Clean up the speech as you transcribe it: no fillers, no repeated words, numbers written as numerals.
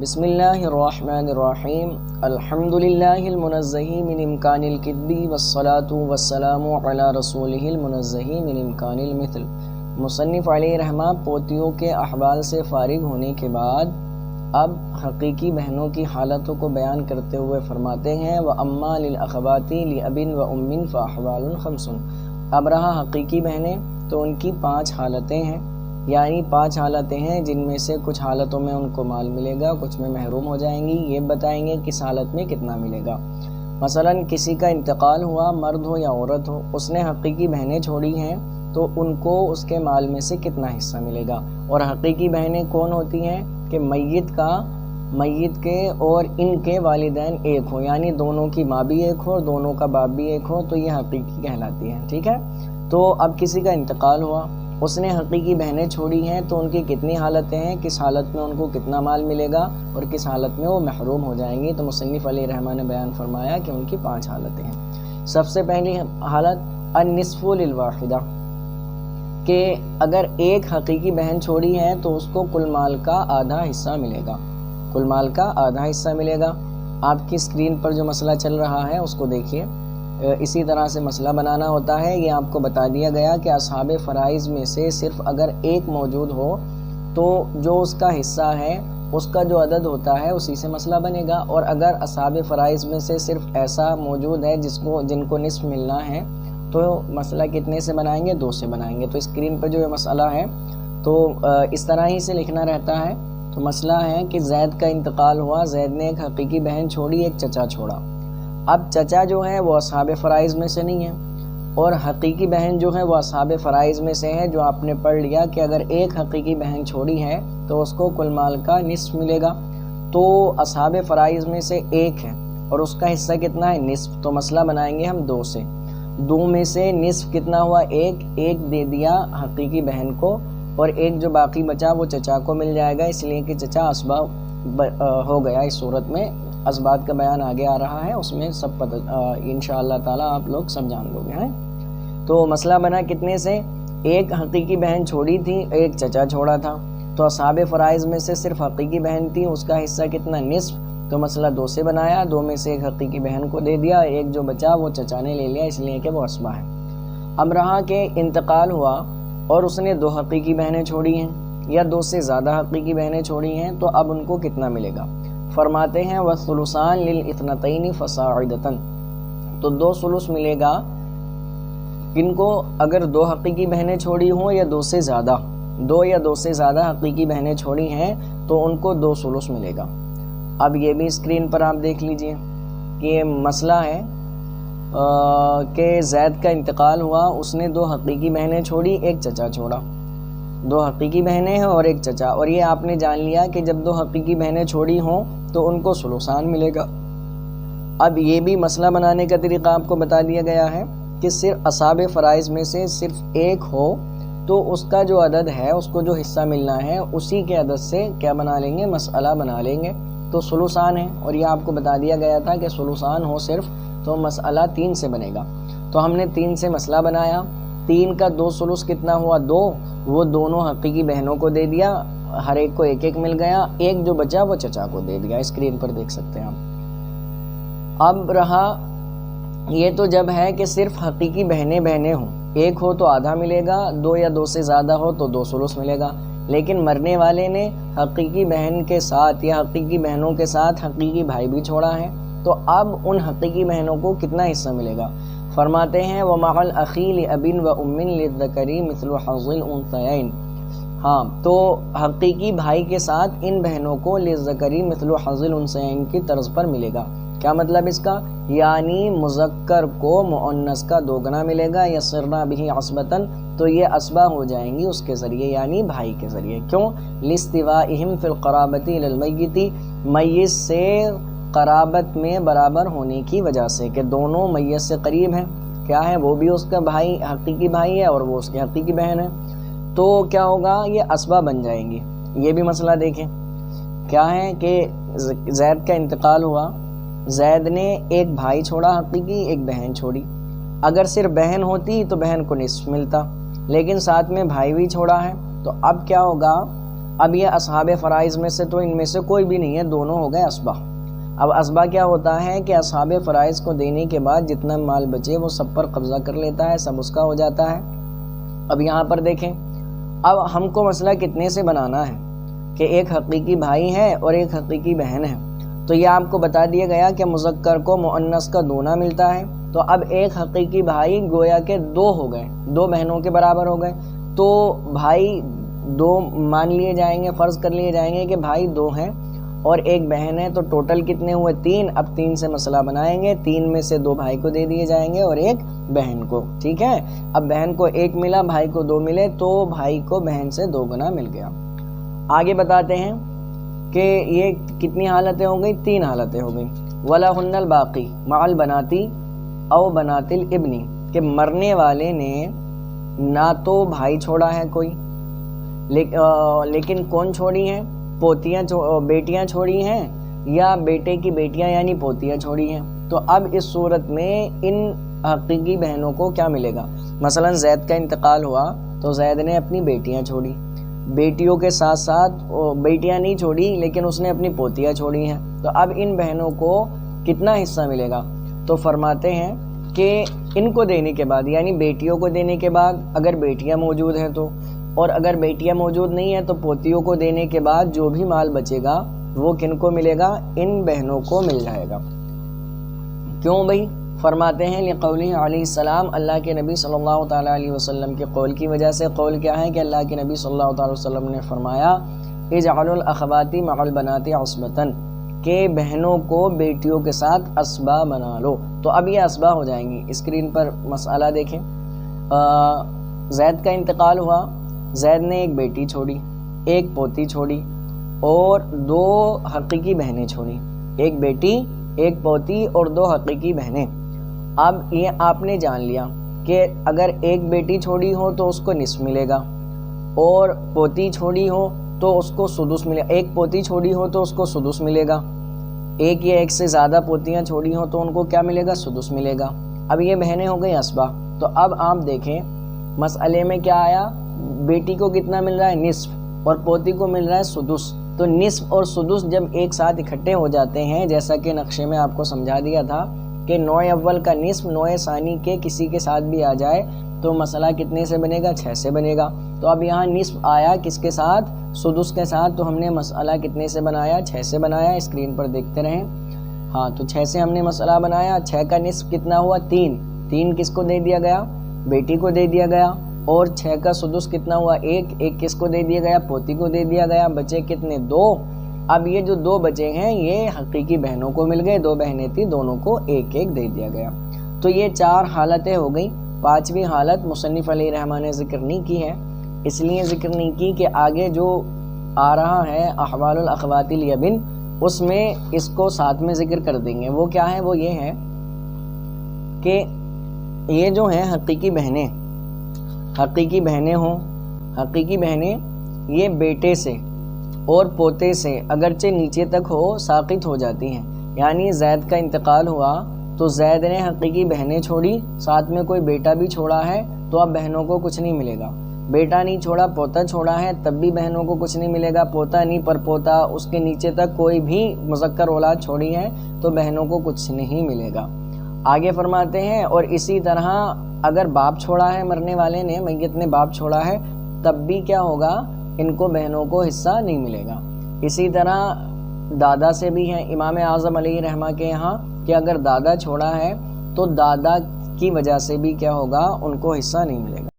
بسم اللہ الرحمن الرحیم الحمد للہ المنزہ من امکان الکذب والصلاة والسلام علی رسولہ المنزہ من امکان المثل۔ مصنف علیہ رحمہ پوتیوں کے احوال سے فارغ ہونے کے بعد اب حقیقی بہنوں کی حالتوں کو بیان کرتے ہوئے فرماتے ہیں وَأَمَّا لِلْأَخَوَاتِ لِأَبٍ وَأُمٍّ فَأَحْوَالٌ خَمْسٌ۔ اب رہا حقیقی بہنیں تو ان کی 5 حالتیں ہیں، یعنی 5 حالتیں ہیں جن میں سے کچھ حالتوں میں ان کو مال ملے گا، کچھ میں محروم ہو جائیں گی۔ یہ بتائیں گے کس حالت میں کتنا ملے گا۔ مثلا کسی کا انتقال ہوا، مرد ہو یا عورت ہو، اس نے حقیقی بہنیں چھوڑی ہیں تو ان کو اس کے مال میں سے کتنا حصہ ملے گا۔ اور حقیقی بہنیں کون ہوتی ہیں کہ میت کے اور ان کے والدین ایک ہو، یعنی دونوں کی ماں بھی ایک ہو اور دونوں کا باپ بھی ایک ہو، تو یہ حقیقی کہلاتی ہیں۔ ٹھیک ہے، تو اب کسی کا انتقال ہوا، اس نے حقیقی بہنیں چھوڑی ہیں تو ان کی کتنی حالتیں ہیں، کس حالت میں ان کو کتنا مال ملے گا اور کس حالت میں وہ محروم ہو جائیں گی۔ تو مصنف علیہ رحمہ نے بیان فرمایا کہ ان کی 5 حالتیں ہیں۔ سب سے پہلی حالت النصف للواحدہ، کہ اگر ایک حقیقی بہن چھوڑی ہے تو اس کو کل مال کا آدھا حصہ ملے گا، کل مال کا آدھا حصہ ملے گا۔ آپ کی اسکرین پر جو مسئلہ چل رہا ہے اس کو دیکھیے، اسی طرح سے مسئلہ بنانا ہوتا ہے۔ یہ آپ کو بتا دیا گیا کہ اصحاب فرائض میں سے صرف اگر ایک موجود ہو تو جو اس کا حصہ ہے اس کا جو عدد ہوتا ہے اسی سے مسئلہ بنے گا، اور اگر اصحاب فرائض میں سے صرف ایسا موجود ہے جن کو نصف ملنا ہے تو مسئلہ کتنے سے بنائیں گے؟ 2 سے بنائیں گے۔ تو اسکرین پر جو یہ مسئلہ ہے تو اس طرح ہی سے لکھنا رہتا ہے۔ تو مسئلہ ہے کہ زید کا انتقال ہوا، زید نے ایک حقیقی بہن چھوڑی، ایک چچا چھوڑا۔ اب چچا جو ہے وہ اصحاب فرائض میں سے نہیں ہے، اور حقیقی بہن جو ہے وہ اصحاب فرائض میں سے ہے، جو آپ نے پڑھ لیا کہ اگر ایک حقیقی بہن چھوڑی ہے تو اس کو کل مال کا نصف ملے گا۔ تو اصحاب فرائض میں سے ایک ہے اور اس کا حصہ کتنا ہے؟ نصف۔ تو مسئلہ بنائیں گے ہم 2 سے۔ 2 میں سے نصف کتنا ہوا؟ ایک دے دیا حقیقی بہن کو، اور ایک جو باقی بچا وہ چچا کو مل جائے گا، اس لیے کہ چچا اسباب ہو گیا۔ اس صورت میں اسباب کا بیان آگے آ رہا ہے، اس میں سب پتہ انشاءاللہ تعالی آپ لوگ سب جان لو گے۔ تو مسئلہ بنا کتنے سے؟ ایک حقیقی بہن چھوڑی تھی، ایک چچا چھوڑا تھا، تو اصحاب فرائض میں سے صرف حقیقی بہن تھی، اس کا حصہ کتنا؟ نصف۔ تو مسئلہ 2 سے بنایا، 2 میں سے ایک حقیقی بہن کو دے دیا، ایک جو بچا وہ چچا نے لے لیا، اس لیے کہ وہ عصبہ ہے۔ اب رہا کہ انتقال ہوا اور اس نے 2 حقیقی بہنیں چھوڑی ہیں یا 2 سے زیادہ حقیقی بہنیں چھوڑی ہیں، تو اب ان کو کتنا ملے گا؟ فرماتے ہیں وَالثُّلُثَانِ لِلْإِثْنَتَيْنِ فَصَاعِدَةً، تو 2 ثلث ملے گا کن کو؟ اگر 2 حقیقی بہنیں چھوڑی ہوں یا 2 سے زیادہ، 2 یا 2 سے زیادہ حقیقی بہنیں چھوڑی ہیں تو ان کو 2 ثلث ملے گا۔ اب یہ بھی اسکرین پر آپ دیکھ لیجئے کہ یہ مسئلہ ہے کہ زید کا انتقال ہوا، اس نے 2 حقیقی بہنیں چھوڑی، ایک چچا چھوڑا۔ 2 حقیقی بہنیں ہیں اور ایک چچا، اور یہ آپ نے جان لیا کہ جب 2 حقیقی بہنیں چھوڑی ہوں تو ان کو ثلثان ملے گا۔ اب یہ بھی مسئلہ بنانے کا طریقہ آپ کو بتا دیا گیا ہے کہ صرف اصحاب فرائض میں سے صرف ایک ہو تو اس کا جو عدد ہے، اس کو جو حصہ ملنا ہے، اسی کے عدد سے کیا بنا لیں گے؟ مسئلہ بنا لیں گے۔ تو ثلثان ہے، اور یہ آپ کو بتا دیا گیا تھا کہ ثلثان ہو صرف تو مسئلہ 3 سے بنے گا۔ تو ہم نے 3 سے مسئلہ بنایا، 3 کا 2 ثلث کتنا ہوا؟ 2، وہ دونوں حقیقی بہنوں کو دے دیا، ہر ایک کو ایک مل گیا، ایک جو بچا وہ چچا کو دے دیا۔ اسکرین پر دیکھ سکتے ہیں آپ۔ اب رہا یہ تو جب ہے کہ صرف حقیقی بہنیں ہوں، ایک ہو تو آدھا ملے گا، 2 یا 2 سے زیادہ ہو تو 2 ثلث ملے گا۔ لیکن مرنے والے نے حقیقی بہن کے ساتھ یا حقیقی بہنوں کے ساتھ حقیقی بھائی بھی چھوڑا ہے، تو اب ان حقیقی بہنوں کو کتنا حصہ ملے گا؟ فرماتے ہیں وَمَعَ الْأَخِي لِأَبٍ وَأُمٍّ لِلذَّكَرِ مِثْلُ حَظِّ الْأُنثَيَيْنِ، ہاں تو حقیقی بھائی کے ساتھ ان بہنوں کو لِلذَّكَرِ مِثْلُ حَظِّ الْأُنثَيَيْنِ کی طرز پر ملے گا۔ کیا مطلب اس کا؟ یعنی مذکر کو مؤنث کا 2 گنا ملے گا، یصرنا بہ عصبۃ، تو یہ عصبہ ہو جائیں گی اس کے ذریعے، یعنی بھائی کے ذریعے۔ کیوں؟ لاستوائہم فی القرابۃ الی المیت، میت سے قرابت میں برابر ہونے کی وجہ سے، کہ دونوں میت سے قریب ہیں۔ کیا ہے؟ وہ بھی اس کا بھائی، حقیقی بھائی ہے، اور وہ اس کی حقیقی بہن ہے، تو کیا ہوگا؟ یہ عصبہ بن جائیں گی۔ یہ بھی مسئلہ دیکھیں، کیا ہے کہ زید کا انتقال ہوا، زید نے ایک بھائی چھوڑا حقیقی، ایک بہن چھوڑی۔ اگر صرف بہن ہوتی تو بہن کو نصف ملتا، لیکن ساتھ میں بھائی بھی چھوڑا ہے، تو اب کیا ہوگا؟ اب یہ اصحاب فرائض میں سے تو ان میں سے کوئی بھی نہیں ہے، دونوں ہو گئے اسبا۔ اب اسبا کیا ہوتا ہے کہ اصحاب فرائض کو دینے کے بعد جتنا مال بچے وہ سب پر قبضہ کر لیتا ہے، سب اس کا ہو جاتا ہے۔ اب یہاں پر دیکھیں، اب ہم کو مسئلہ کتنے سے بنانا ہے کہ ایک حقیقی بھائی ہے اور ایک حقیقی بہن ہے، تو یہ آپ کو بتا دیا گیا کہ مذکر کو مؤنث کا دونا ملتا ہے، تو اب ایک حقیقی بھائی گویا کہ دو ہو گئے، دو بہنوں کے برابر ہو گئے، تو بھائی دو مان لیے جائیں گے، فرض کر لیے جائیں گے کہ بھائی دو ہیں اور ایک بہن ہے، تو ٹوٹل کتنے ہوئے؟ 3۔ اب 3 سے مسئلہ بنائیں گے، 3 میں سے 2 بھائی کو دے دیے جائیں گے اور ایک بہن کو، ٹھیک ہے۔ اب بہن کو 1 ملا، بھائی کو 2 ملے، تو بھائی کو بہن سے 2 گنا مل گیا۔ آگے بتاتے ہیں کہ یہ کتنی حالتیں ہو گئی؟ 3 حالتیں ہو گئی۔ وَلَهُنَّ الْبَاقِي مَعَ الْبَنَاتِ او بنات الابن، کہ مرنے والے نے نہ تو بھائی چھوڑا ہے کوئی، لیکن کون چھوڑی ہیں؟ بیٹیاں چھوڑی ہیں، یا بیٹے کی بیٹیاں یعنی پوتیاں چھوڑی ہیں۔ تو اب اس صورت میں ان حقیقی بہنوں کو کیا ملے گا؟ مثلا زید کا انتقال ہوا تو زید نے اپنی بیٹیاں چھوڑی، بیٹیوں کے ساتھ ساتھ بیٹیاں نہیں چھوڑی لیکن اس نے اپنی پوتیاں چھوڑی ہیں، تو اب ان بہنوں کو کتنا حصہ ملے گا؟ تو فرماتے ہیں کہ ان کو دینے کے بعد، یعنی بیٹیوں کو دینے کے بعد اگر بیٹیاں موجود ہیں تو، اور اگر بیٹیاں موجود نہیں ہیں تو پوتیوں کو دینے کے بعد جو بھی مال بچے گا وہ کن کو ملے گا؟ ان بہنوں کو مل جائے گا۔ کیوں بھائی؟ فرماتے ہیں لقولہ علیہ السلام، اللہ کے نبی صلی اللہ تعالیٰ علیہ وسلم کے قول کی وجہ سے۔ قول کیا ہے کہ اللہ کے نبی صلی اللہ تعالیٰ وسلم نے فرمایا اجعلوا الاخوات مع البنات عصبۃ، کہ بہنوں کو بیٹیوں کے ساتھ اسبا بنا لو۔ تو اب یہ اسبا ہو جائیں گی۔ اسکرین پر مسئلہ دیکھیں، زید کا انتقال ہوا، زید نے ایک بیٹی چھوڑی، ایک پوتی چھوڑی اور 2 حقیقی بہنیں چھوڑی، ایک بیٹی، ایک پوتی اور 2 حقیقی بہنیں۔ اب یہ آپ نے جان لیا کہ اگر ایک بیٹی چھوڑی ہو تو اس کو نصف ملے گا، اور پوتی چھوڑی ہو تو اس کو سدس ملے گا، ایک پوتی چھوڑی ہو تو اس کو سدس ملے گا، ایک یا ایک سے زیادہ پوتیاں چھوڑی ہوں تو ان کو کیا ملے گا؟ سدس ملے گا۔ اب یہ بہنیں ہو گئی اسبا۔ تو اب آپ دیکھیں مسئلے میں کیا آیا، بیٹی کو کتنا مل رہا ہے؟ نصف، اور پوتی کو مل رہا ہے سدس۔ تو نصف اور سدس جب ایک ساتھ اکٹھے ہو جاتے ہیں، جیسا کہ نقشے میں آپ کو سمجھا دیا تھا کہ نوع اول کا نصف نوع ثانی کے کسی کے ساتھ بھی آ جائے تو مسئلہ کتنے سے بنے گا؟ 6 سے بنے گا۔ تو اب یہاں نصف آیا کس کے ساتھ؟ سدس کے ساتھ، تو ہم نے مسئلہ کتنے سے بنایا؟ 6 سے بنایا۔ اسکرین پر دیکھتے رہیں، ہاں تو 6 سے ہم نے مسئلہ بنایا۔ 6 کا نصف کتنا ہوا؟ 3 کس کو دے دیا گیا؟ بیٹی کو دے دیا گیا۔ اور 6 کا سدس کتنا ہوا؟ 1 کس کو دے دیا گیا؟ پوتی کو دے دیا گیا۔ بچے کتنے؟ 2۔ اب یہ جو 2 بچے ہیں یہ حقیقی بہنوں کو مل گئے، 2 بہنیں تھیں، دونوں کو 1 دے دیا گیا۔ تو یہ 4 حالتیں ہو گئیں۔ 5ویں حالت مصنف علیہ رحمٰن نے ذکر نہیں کی ہے، اس لیے ذکر نہیں کی کہ آگے جو آ رہا ہے احوال الاخوات الابن، اس میں اس کو ساتھ میں ذکر کر دیں گے۔ وہ کیا ہے؟ وہ یہ ہے کہ یہ جو ہیں حقیقی بہنیں ہوں، حقیقی بہنیں یہ بیٹے سے اور پوتے سے اگرچہ نیچے تک ہو ساقط ہو جاتی ہیں۔ یعنی زید کا انتقال ہوا تو زید نے حقیقی بہنیں چھوڑی، ساتھ میں کوئی بیٹا بھی چھوڑا ہے، تو اب بہنوں کو کچھ نہیں ملے گا۔ بیٹا نہیں چھوڑا، پوتا چھوڑا ہے، تب بھی بہنوں کو کچھ نہیں ملے گا۔ پوتا نہیں پر پوتا، اس کے نیچے تک کوئی بھی مذکر اولاد چھوڑی ہے تو بہنوں کو کچھ نہیں ملے گا۔ آگے فرماتے ہیں اور اسی طرح اگر باپ چھوڑا ہے، مرنے والے نے، میت نے باپ چھوڑا ہے، تب بھی کیا ہوگا؟ ان کو بہنوں کو حصہ نہیں ملے گا۔ اسی طرح دادا سے بھی ہیں امام اعظم علیہ رحمہ کے یہاں کہ اگر دادا چھوڑا ہے تو دادا کی وجہ سے بھی کیا ہوگا؟ ان کو حصہ نہیں ملے گا۔